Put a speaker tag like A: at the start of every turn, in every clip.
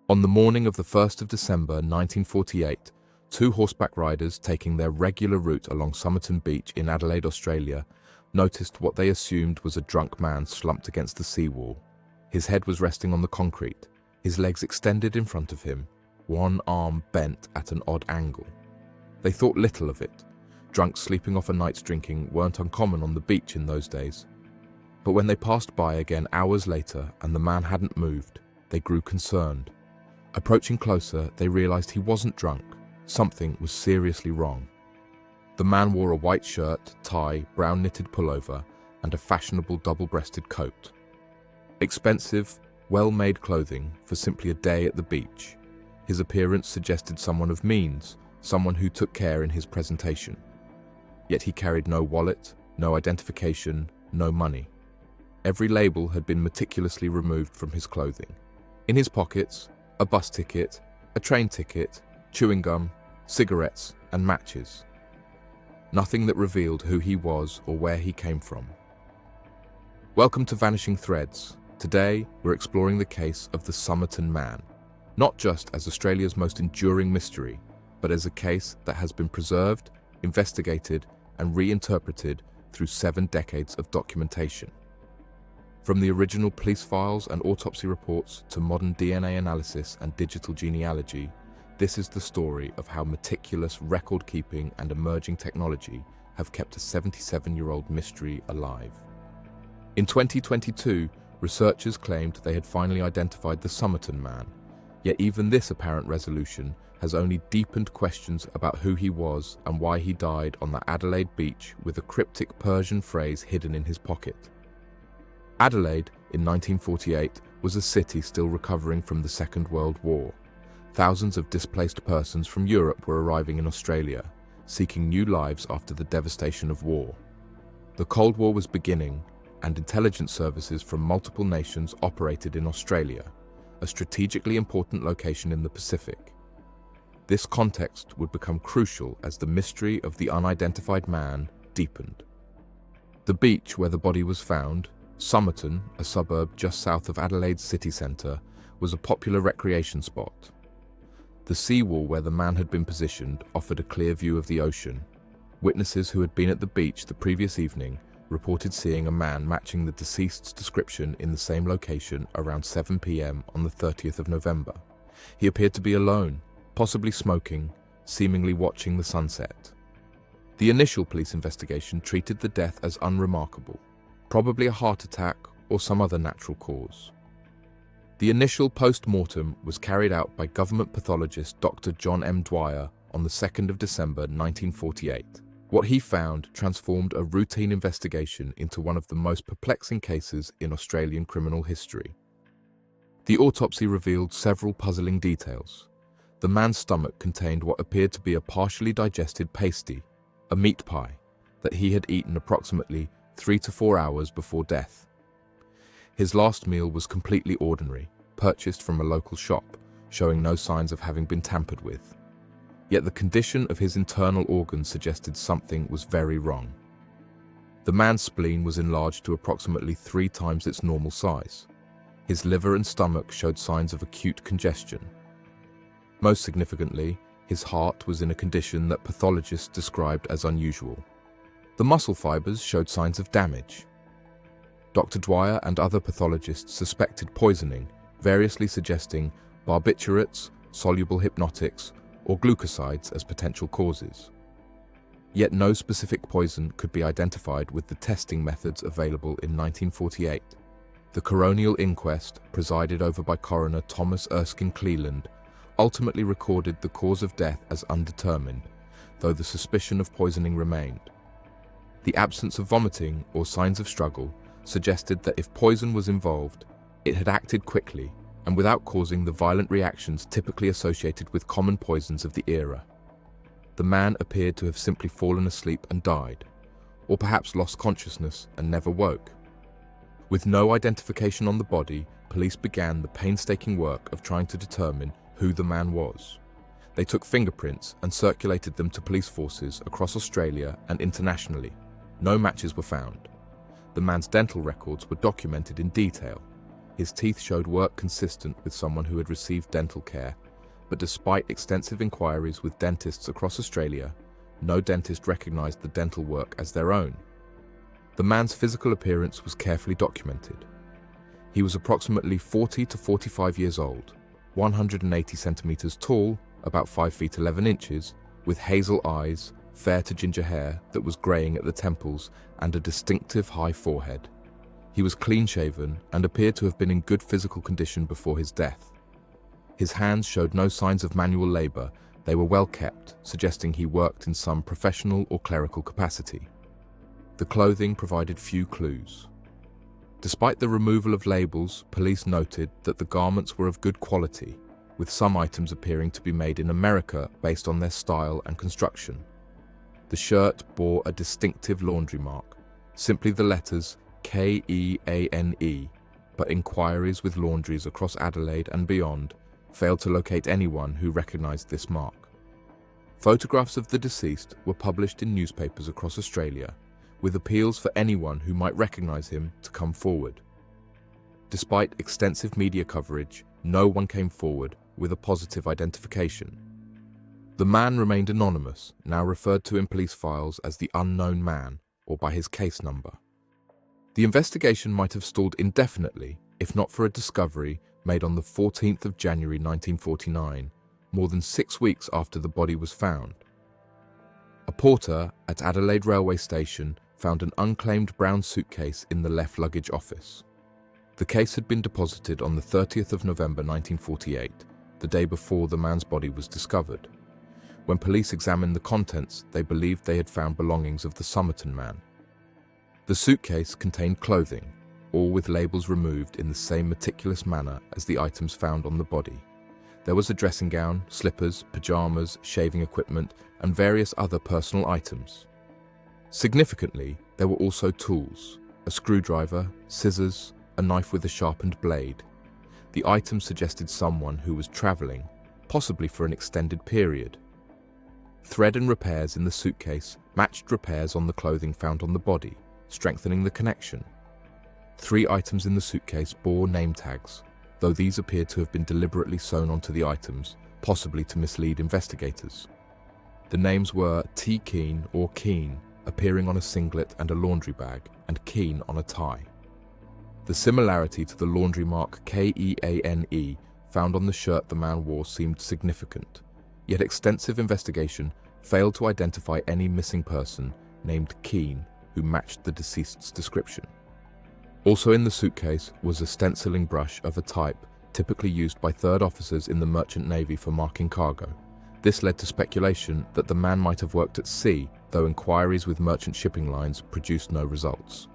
A: On the morning of the 1st of December 1948, two horseback riders taking their regular route along Somerton Beach in Adelaide, Australia, noticed what they assumed was a drunk man slumped against the seawall. His head was resting on the concrete, his legs extended in front of him, one arm bent at an odd angle. They thought little of it. Drunks sleeping off a night's drinking weren't uncommon on the beach in those days. But when they passed by again hours later and the man hadn't moved, they grew concerned. Approaching closer, they realized he wasn't drunk. Something was seriously wrong. The man wore a white shirt, tie, brown knitted pullover, and a fashionable double-breasted coat. Expensive, well-made clothing for simply a day at the beach. His appearance suggested someone of means, someone who took care in his presentation. Yet he carried no wallet, no identification, no money. Every label had been meticulously removed from his clothing. In his pockets, a bus ticket, a train ticket, chewing gum, cigarettes, and matches. Nothing that revealed who he was or where he came from. Welcome to Vanishing Threads. Today, we're exploring the case of the Somerton Man, not just as Australia's most enduring mystery, but as a case that has been preserved, investigated, and reinterpreted through 7 decades of documentation. From the original police files and autopsy reports to modern DNA analysis and digital genealogy, this is the story of how meticulous record-keeping and emerging technology have kept a 77-year-old mystery alive. In 2022, researchers claimed they had finally identified the Somerton Man, yet even this apparent resolution has only deepened questions about who he was and why he died on the Adelaide beach with a cryptic Persian phrase hidden in his pocket. Adelaide, in 1948, was a city still recovering from the Second World War. Thousands of displaced persons from Europe were arriving in Australia, seeking new lives after the devastation of war. The Cold War was beginning, and intelligence services from multiple nations operated in Australia, a strategically important location in the Pacific. This context would become crucial as the mystery of the unidentified man deepened. The beach where the body was found, Somerton, a suburb just south of Adelaide's city centre, was a popular recreation spot. The seawall where the man had been positioned offered a clear view of the ocean. Witnesses who had been at the beach the previous evening reported seeing a man matching the deceased's description in the same location around 7 p.m. on the 30th of November. He appeared to be alone, possibly smoking, seemingly watching the sunset. The initial police investigation treated the death as unremarkable, probably a heart attack or some other natural cause. The initial post-mortem was carried out by government pathologist Dr. John M. Dwyer on the 2nd of December 1948. What he found transformed a routine investigation into one of the most perplexing cases in Australian criminal history. The autopsy revealed several puzzling details. The man's stomach contained what appeared to be a partially digested pasty, a meat pie, that he had eaten approximately 3 to 4 hours before death. His last meal was completely ordinary, purchased from a local shop, showing no signs of having been tampered with. Yet the condition of his internal organs suggested something was very wrong. The man's spleen was enlarged to approximately 3 times its normal size. His liver and stomach showed signs of acute congestion. Most significantly, his heart was in a condition that pathologists described as unusual. The muscle fibers showed signs of damage. Dr. Dwyer and other pathologists suspected poisoning, variously suggesting barbiturates, soluble hypnotics, or glucosides as potential causes. Yet no specific poison could be identified with the testing methods available in 1948. The coronial inquest, presided over by coroner Thomas Erskine Cleland, ultimately recorded the cause of death as undetermined, though the suspicion of poisoning remained. The absence of vomiting or signs of struggle suggested that if poison was involved, it had acted quickly and without causing the violent reactions typically associated with common poisons of the era. The man appeared to have simply fallen asleep and died, or perhaps lost consciousness and never woke. With no identification on the body, police began the painstaking work of trying to determine who the man was. They took fingerprints and circulated them to police forces across Australia and internationally. No matches were found. The man's dental records were documented in detail. His teeth showed work consistent with someone who had received dental care, but despite extensive inquiries with dentists across Australia, no dentist recognized the dental work as their own. The man's physical appearance was carefully documented. He was approximately 40 to 45 years old, 180 centimeters tall, about 5 feet 11 inches, with hazel eyes, fair to ginger hair that was graying at the temples, and a distinctive high forehead. He was clean-shaven and appeared to have been in good physical condition before his death. His hands showed no signs of manual labor. They were well kept, suggesting he worked in some professional or clerical capacity. The clothing provided few clues. Despite the removal of labels, police noted that the garments were of good quality, with some items appearing to be made in America based on their style and construction. The shirt bore a distinctive laundry mark, simply the letters K-E-A-N-E, but inquiries with laundries across Adelaide and beyond failed to locate anyone who recognized this mark. Photographs of the deceased were published in newspapers across Australia, with appeals for anyone who might recognize him to come forward. Despite extensive media coverage, no one came forward with a positive identification. The man remained anonymous, now referred to in police files as the unknown man or by his case number. The investigation might have stalled indefinitely if not for a discovery made on the 14th of January 1949, more than 6 weeks after the body was found. A porter at Adelaide railway station found an unclaimed brown suitcase in the left luggage office. The case had been deposited on the 30th of November 1948, the day before the man's body was discovered. When police examined the contents, they believed they had found belongings of the Somerton man. The suitcase contained clothing, all with labels removed in the same meticulous manner as the items found on the body. There was a dressing gown, slippers, pajamas, shaving equipment, and various other personal items. Significantly, there were also tools, a screwdriver, scissors, a knife with a sharpened blade. The items suggested someone who was traveling, possibly for an extended period. Thread and repairs in the suitcase matched repairs on the clothing found on the body, strengthening the connection. 3 items in the suitcase bore name tags, though these appeared to have been deliberately sewn onto the items, possibly to mislead investigators. The names were T. Keen or Keen, appearing on a singlet and a laundry bag, and Keen on a tie. The similarity to the laundry mark K-E-A-N-E found on the shirt the man wore seemed significant, yet extensive investigation failed to identify any missing person named Keen who matched the deceased's description. Also in the suitcase was a stenciling brush of a type typically used by third officers in the Merchant Navy for marking cargo. This led to speculation that the man might have worked at sea, though inquiries with merchant shipping lines produced no results.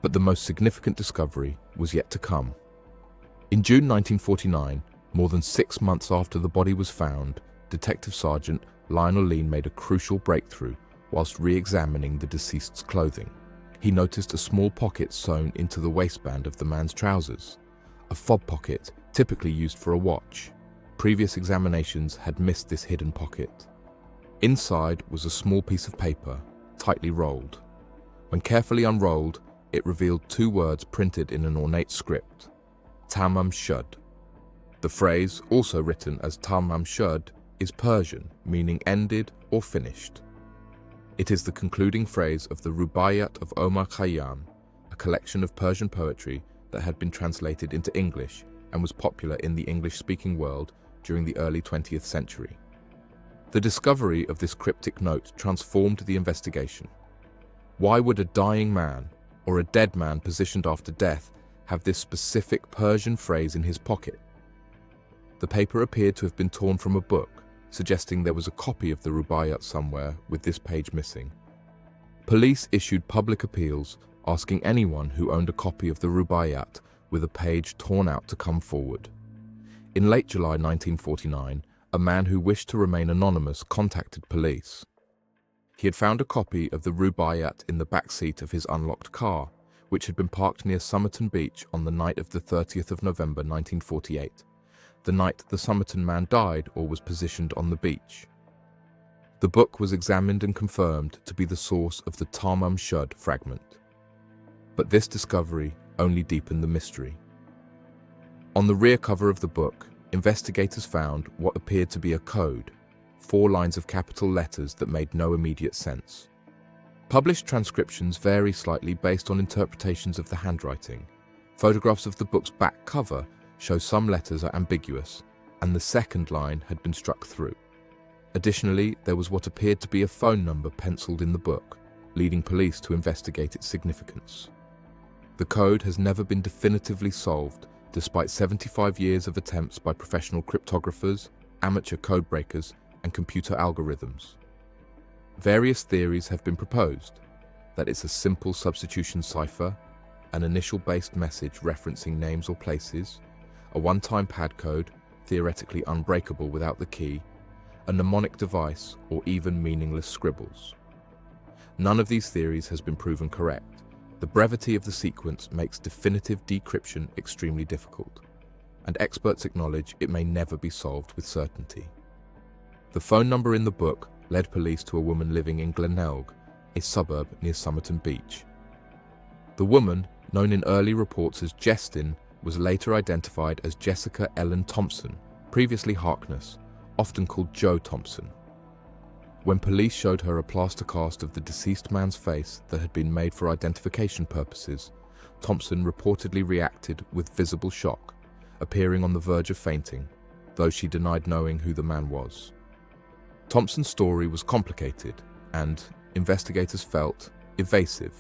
A: But the most significant discovery was yet to come. In June 1949, more than 6 months after the body was found, Detective Sergeant Lionel Lean made a crucial breakthrough whilst re-examining the deceased's clothing. He noticed a small pocket sewn into the waistband of the man's trousers, a fob pocket typically used for a watch. Previous examinations had missed this hidden pocket. Inside was a small piece of paper, tightly rolled. When carefully unrolled, it revealed 2 words printed in an ornate script: Tamám Shud. The phrase, also written as Tamám Shud, is Persian, meaning ended or finished. It is the concluding phrase of the Rubaiyat of Omar Khayyam, a collection of Persian poetry that had been translated into English and was popular in the English-speaking world during the early 20th century. The discovery of this cryptic note transformed the investigation. Why would a dying man, or a dead man positioned after death, have this specific Persian phrase in his pocket? The paper appeared to have been torn from a book, suggesting there was a copy of the Rubaiyat somewhere with this page missing. Police issued public appeals asking anyone who owned a copy of the Rubaiyat with a page torn out to come forward. In late July 1949, a man who wished to remain anonymous contacted police. He had found a copy of the Rubaiyat in the back seat of his unlocked car, which had been parked near Somerton Beach on the night of the 30th of November 1948. The night the Somerton man died or was positioned on the beach. The book was examined and confirmed to be the source of the Tamám Shud fragment. But this discovery only deepened the mystery. On the rear cover of the book, investigators found what appeared to be a code, 4 lines of capital letters that made no immediate sense. Published transcriptions vary slightly based on interpretations of the handwriting. Photographs of the book's back cover show some letters are ambiguous, and the second line had been struck through. Additionally, there was what appeared to be a phone number penciled in the book, leading police to investigate its significance. The code has never been definitively solved, despite 75 years of attempts by professional cryptographers, amateur codebreakers, and computer algorithms. Various theories have been proposed: that it's a simple substitution cipher, an initial-based message referencing names or places, a one-time pad code, theoretically unbreakable without the key, a mnemonic device, or even meaningless scribbles. None of these theories has been proven correct. The brevity of the sequence makes definitive decryption extremely difficult, and experts acknowledge it may never be solved with certainty. The phone number in the book led police to a woman living in Glenelg, a suburb near Somerton Beach. The woman, known in early reports as Jestin, was later identified as Jessica Ellen Thompson, previously Harkness, often called Joe Thompson. When police showed her a plaster cast of the deceased man's face that had been made for identification purposes, Thompson reportedly reacted with visible shock, appearing on the verge of fainting, though she denied knowing who the man was. Thompson's story was complicated and, investigators felt, evasive.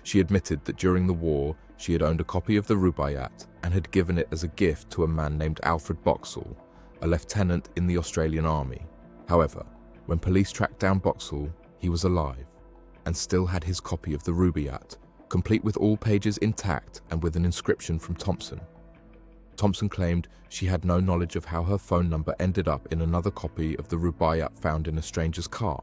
A: She admitted that during the war she had owned a copy of the Rubaiyat and had given it as a gift to a man named Alfred Boxall, a lieutenant in the Australian Army. However, when police tracked down Boxall, he was alive and still had his copy of the Rubaiyat, complete with all pages intact and with an inscription from Thompson. Thompson claimed she had no knowledge of how her phone number ended up in another copy of the Rubaiyat found in a stranger's car.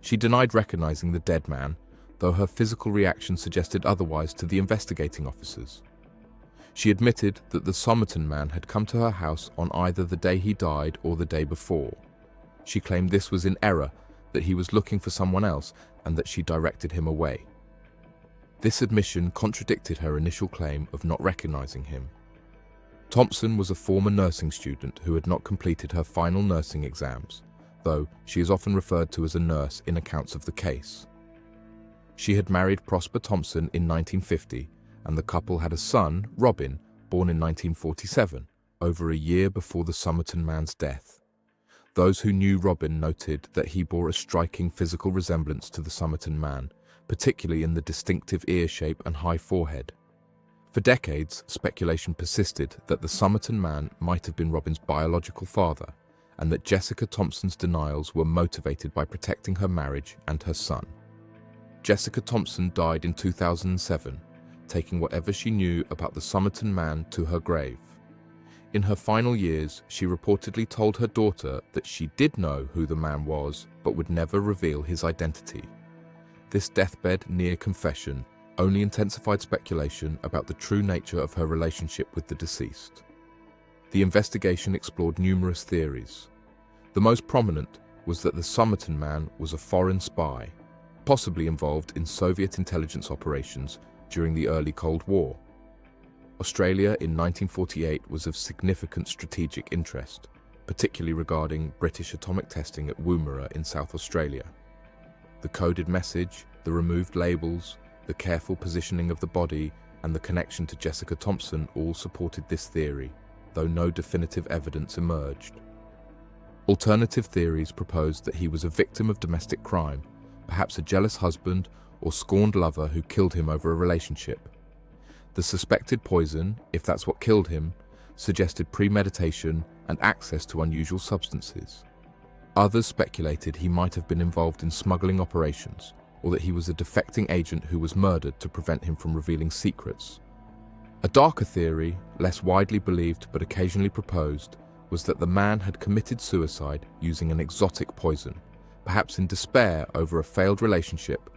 A: She denied recognizing the dead man, though her physical reaction suggested otherwise to the investigating officers. She admitted that the Somerton man had come to her house on either the day he died or the day before. She claimed this was in error, that he was looking for someone else and that she directed him away. This admission contradicted her initial claim of not recognizing him. Thompson was a former nursing student who had not completed her final nursing exams, though she is often referred to as a nurse in accounts of the case. She had married Prosper Thompson in 1950, and the couple had a son, Robin, born in 1947, over a year before the Somerton man's death. Those who knew Robin noted that he bore a striking physical resemblance to the Somerton man, particularly in the distinctive ear shape and high forehead. For decades, speculation persisted that the Somerton man might have been Robin's biological father, and that Jessica Thompson's denials were motivated by protecting her marriage and her son. Jessica Thompson died in 2007, taking whatever she knew about the Somerton man to her grave. In her final years, she reportedly told her daughter that she did know who the man was, but would never reveal his identity. This deathbed near confession only intensified speculation about the true nature of her relationship with the deceased. The investigation explored numerous theories. The most prominent was that the Somerton man was a foreign spy, possibly involved in Soviet intelligence operations during the early Cold War. Australia in 1948 was of significant strategic interest, particularly regarding British atomic testing at Woomera in South Australia. The coded message, the removed labels, the careful positioning of the body, and the connection to Jessica Thompson all supported this theory, though no definitive evidence emerged. Alternative theories proposed that he was a victim of domestic crime, perhaps a jealous husband or scorned lover who killed him over a relationship. The suspected poison, if that's what killed him, suggested premeditation and access to unusual substances. Others speculated he might have been involved in smuggling operations, or that he was a defecting agent who was murdered to prevent him from revealing secrets. A darker theory, less widely believed but occasionally proposed, was that the man had committed suicide using an exotic poison, perhaps in despair over a failed relationship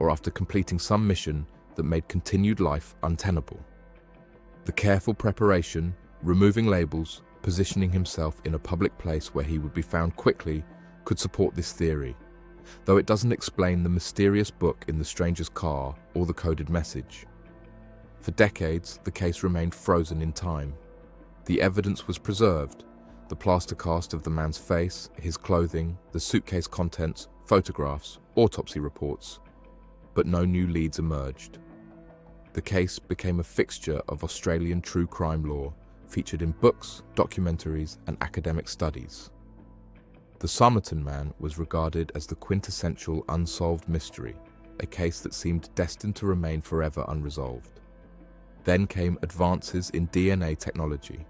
A: or after completing some mission that made continued life untenable. The careful preparation, removing labels, positioning himself in a public place where he would be found quickly could support this theory, though it doesn't explain the mysterious book in the stranger's car or the coded message. For decades, the case remained frozen in time. The evidence was preserved: the plaster cast of the man's face, his clothing, the suitcase contents, photographs, autopsy reports. But no new leads emerged. The case became a fixture of Australian true crime lore, featured in books, documentaries, and academic studies. The Somerton Man was regarded as the quintessential unsolved mystery, a case that seemed destined to remain forever unresolved. Then came advances in DNA technology.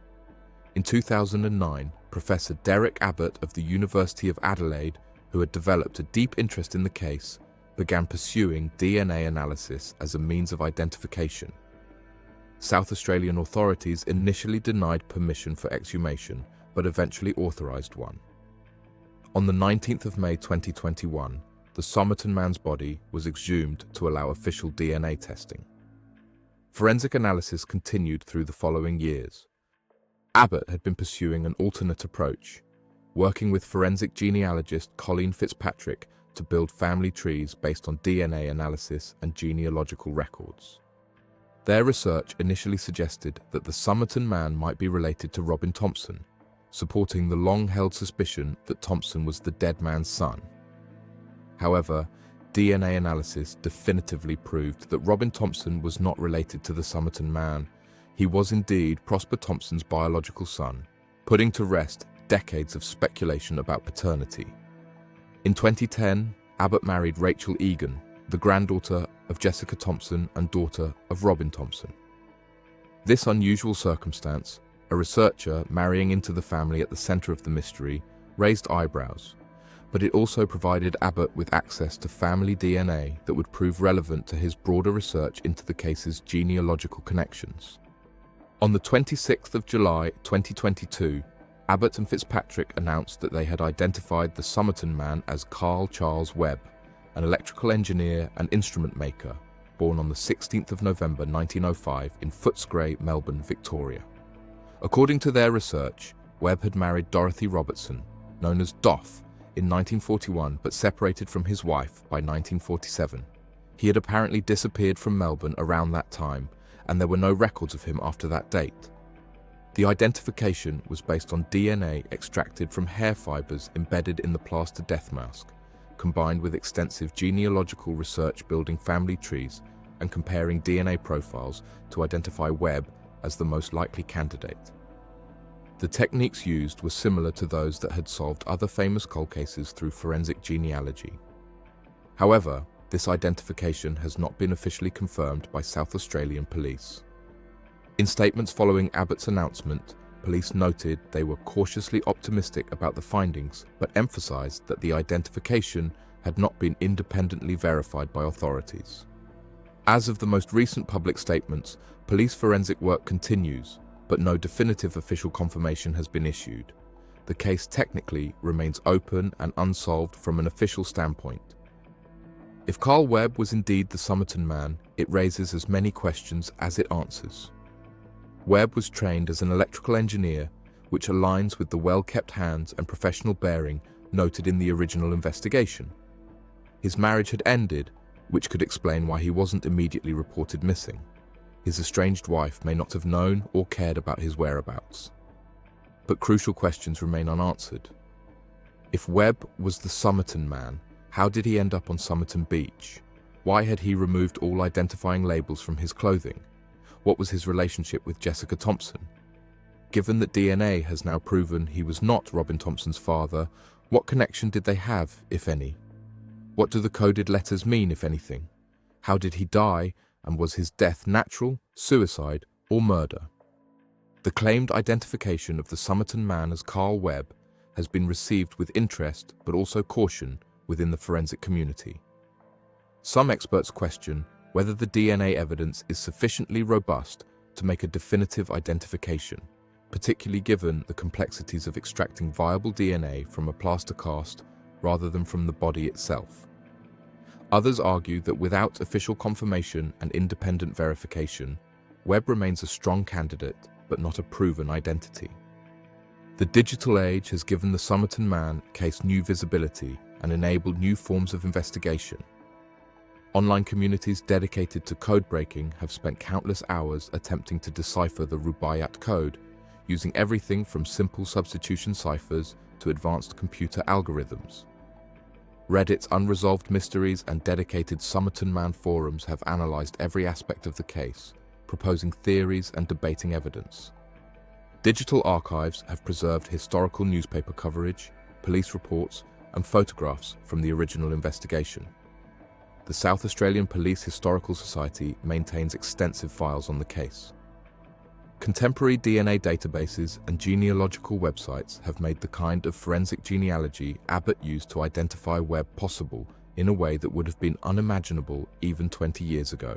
A: In 2009, Professor Derek Abbott of the University of Adelaide, who had developed a deep interest in the case, began pursuing DNA analysis as a means of identification. South Australian authorities initially denied permission for exhumation, but eventually authorised one. On the 19th of May 2021, the Somerton man's body was exhumed to allow official DNA testing. Forensic analysis continued through the following years. Abbott had been pursuing an alternate approach, working with forensic genealogist Colleen Fitzpatrick to build family trees based on DNA analysis and genealogical records. Their research initially suggested that the Somerton man might be related to Robin Thompson, supporting the long-held suspicion that Thompson was the dead man's son. However, DNA analysis definitively proved that Robin Thompson was not related to the Somerton man. He was indeed Prosper Thompson's biological son, putting to rest decades of speculation about paternity. In 2010, Abbott married Rachel Egan, the granddaughter of Jessica Thompson and daughter of Robin Thompson. This unusual circumstance, a researcher marrying into the family at the center of the mystery, raised eyebrows, but it also provided Abbott with access to family DNA that would prove relevant to his broader research into the case's genealogical connections. On the 26th of July 2022, Abbott and Fitzpatrick announced that they had identified the Somerton man as Carl Charles Webb, an electrical engineer and instrument maker, born on the 16th of November 1905 in Footscray, Melbourne, Victoria. According to their research, Webb had married Dorothy Robertson, known as Doff, in 1941 but separated from his wife by 1947. He had apparently disappeared from Melbourne around that time, and there were no records of him after that date. The identification was based on DNA extracted from hair fibers embedded in the plaster death mask, combined with extensive genealogical research building family trees and comparing DNA profiles to identify Webb as the most likely candidate. The techniques used were similar to those that had solved other famous cold cases through forensic genealogy. However, this identification has not been officially confirmed by South Australian police. In statements following Abbott's announcement, police noted they were cautiously optimistic about the findings, but emphasized that the identification had not been independently verified by authorities. As of the most recent public statements, police forensic work continues, but no definitive official confirmation has been issued. The case technically remains open and unsolved from an official standpoint. If Carl Webb was indeed the Somerton man, it raises as many questions as it answers. Webb was trained as an electrical engineer, which aligns with the well-kept hands and professional bearing noted in the original investigation. His marriage had ended, which could explain why he wasn't immediately reported missing. His estranged wife may not have known or cared about his whereabouts. But crucial questions remain unanswered. If Webb was the Somerton man, how did he end up on Somerton Beach? Why had he removed all identifying labels from his clothing? What was his relationship with Jessica Thompson? Given that DNA has now proven he was not Robin Thompson's father, what connection did they have, if any? What do the coded letters mean, if anything? How did he die, and was his death natural, suicide, or murder? The claimed identification of the Somerton man as Carl Webb has been received with interest but also caution within the forensic community. Some experts question whether the DNA evidence is sufficiently robust to make a definitive identification, particularly given the complexities of extracting viable DNA from a plaster cast rather than from the body itself. Others argue that without official confirmation and independent verification, Webb remains a strong candidate but not a proven identity. The digital age has given the Somerton man case new visibility and enabled new forms of investigation. Online communities dedicated to code breaking have spent countless hours attempting to decipher the Rubaiyat code, using everything from simple substitution ciphers to advanced computer algorithms. Reddit's Unresolved Mysteries and dedicated Somerton Man forums have analyzed every aspect of the case, proposing theories and debating evidence. Digital archives have preserved historical newspaper coverage, police reports, and photographs from the original investigation. The South Australian Police Historical Society maintains extensive files on the case. Contemporary DNA databases and genealogical websites have made the kind of forensic genealogy Abbott used to identify Webb possible in a way that would have been unimaginable even 20 years ago.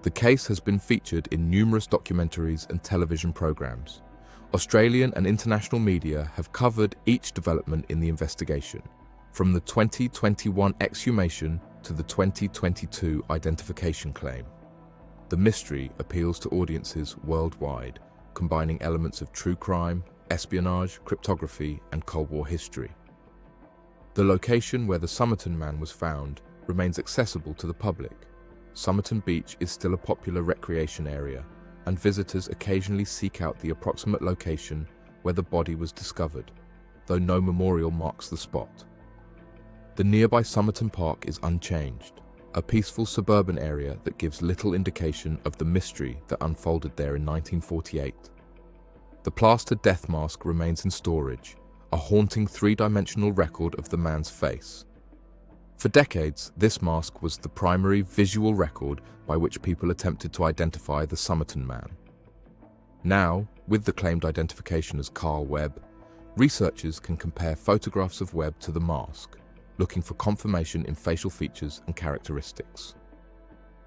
A: The case has been featured in numerous documentaries and television programs. Australian and international media have covered each development in the investigation, from the 2021 exhumation to the 2022 identification claim. The mystery appeals to audiences worldwide, combining elements of true crime, espionage, cryptography, and Cold War history. The location where the Somerton Man was found remains accessible to the public. Somerton Beach is still a popular recreation area, and visitors occasionally seek out the approximate location where the body was discovered, though no memorial marks the spot. The nearby Somerton Park is unchanged, a peaceful suburban area that gives little indication of the mystery that unfolded there in 1948. The plaster death mask remains in storage, a haunting three-dimensional record of the man's face. For decades, this mask was the primary visual record by which people attempted to identify the Somerton Man. Now, with the claimed identification as Carl Webb, researchers can compare photographs of Webb to the mask, looking for confirmation in facial features and characteristics.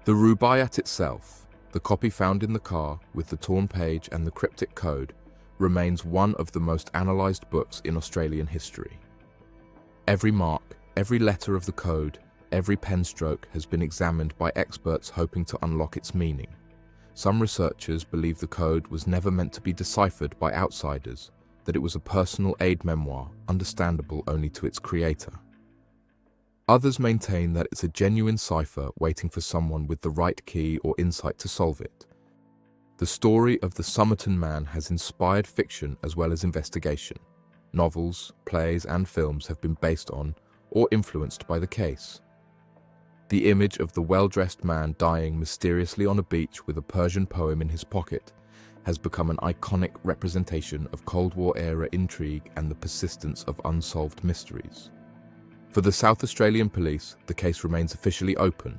A: The Rubaiyat itself, the copy found in the car with the torn page and the cryptic code, remains one of the most analysed books in Australian history. Every mark, every letter of the code, every pen stroke has been examined by experts hoping to unlock its meaning. Some researchers believe the code was never meant to be deciphered by outsiders, that it was a personal aid memoir, understandable only to its creator. Others maintain that it's a genuine cipher waiting for someone with the right key or insight to solve it. The story of the Somerton Man has inspired fiction as well as investigation. Novels, plays, and films have been based on or influenced by the case. The image of the well-dressed man dying mysteriously on a beach with a Persian poem in his pocket has become an iconic representation of Cold War-era intrigue and the persistence of unsolved mysteries. For the South Australian Police, the case remains officially open.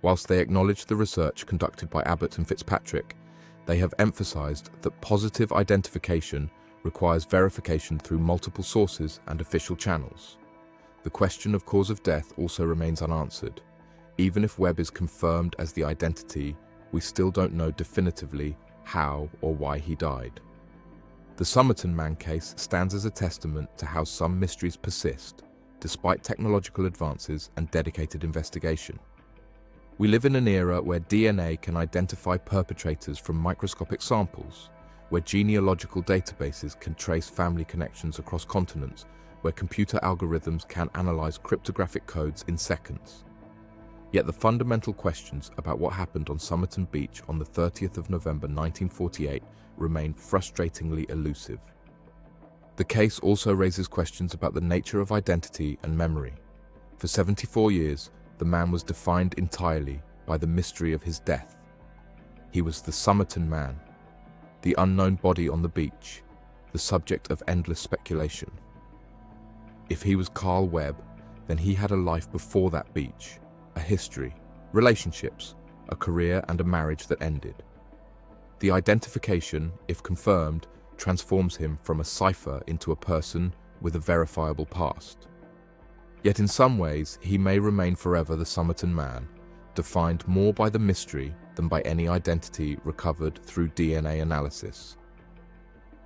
A: Whilst they acknowledge the research conducted by Abbott and Fitzpatrick, they have emphasised that positive identification requires verification through multiple sources and official channels. The question of cause of death also remains unanswered. Even if Webb is confirmed as the identity, we still don't know definitively how or why he died. The Somerton Man case stands as a testament to how some mysteries persist, despite technological advances and dedicated investigation. We live in an era where DNA can identify perpetrators from microscopic samples, where genealogical databases can trace family connections across continents, where computer algorithms can analyze cryptographic codes in seconds. Yet the fundamental questions about what happened on Somerton Beach on the 30th of November 1948 remain frustratingly elusive. The case also raises questions about the nature of identity and memory. For 74 years, the man was defined entirely by the mystery of his death. He was the Somerton Man, the unknown body on the beach, the subject of endless speculation. If he was Carl Webb, then he had a life before that beach, a history, relationships, a career and a marriage that ended. The identification, if confirmed, transforms him from a cipher into a person with a verifiable past. Yet in some ways, he may remain forever the Somerton Man, defined more by the mystery than by any identity recovered through DNA analysis.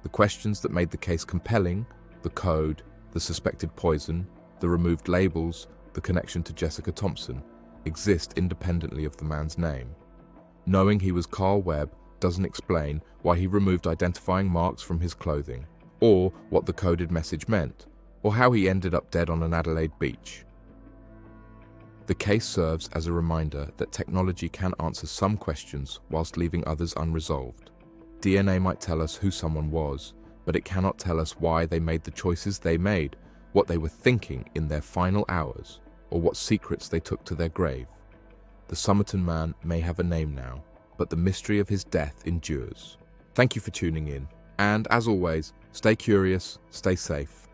A: The questions that made the case compelling, the code, the suspected poison, the removed labels, the connection to Jessica Thompson, exist independently of the man's name. Knowing he was Carl Webb doesn't explain why he removed identifying marks from his clothing, or what the coded message meant, or how he ended up dead on an Adelaide beach. The case serves as a reminder that technology can answer some questions whilst leaving others unresolved. DNA might tell us who someone was, but it cannot tell us why they made the choices they made, what they were thinking in their final hours, or what secrets they took to their grave. The Somerton man may have a name now, but the mystery of his death endures. Thank you for tuning in, and as always, stay curious, stay safe.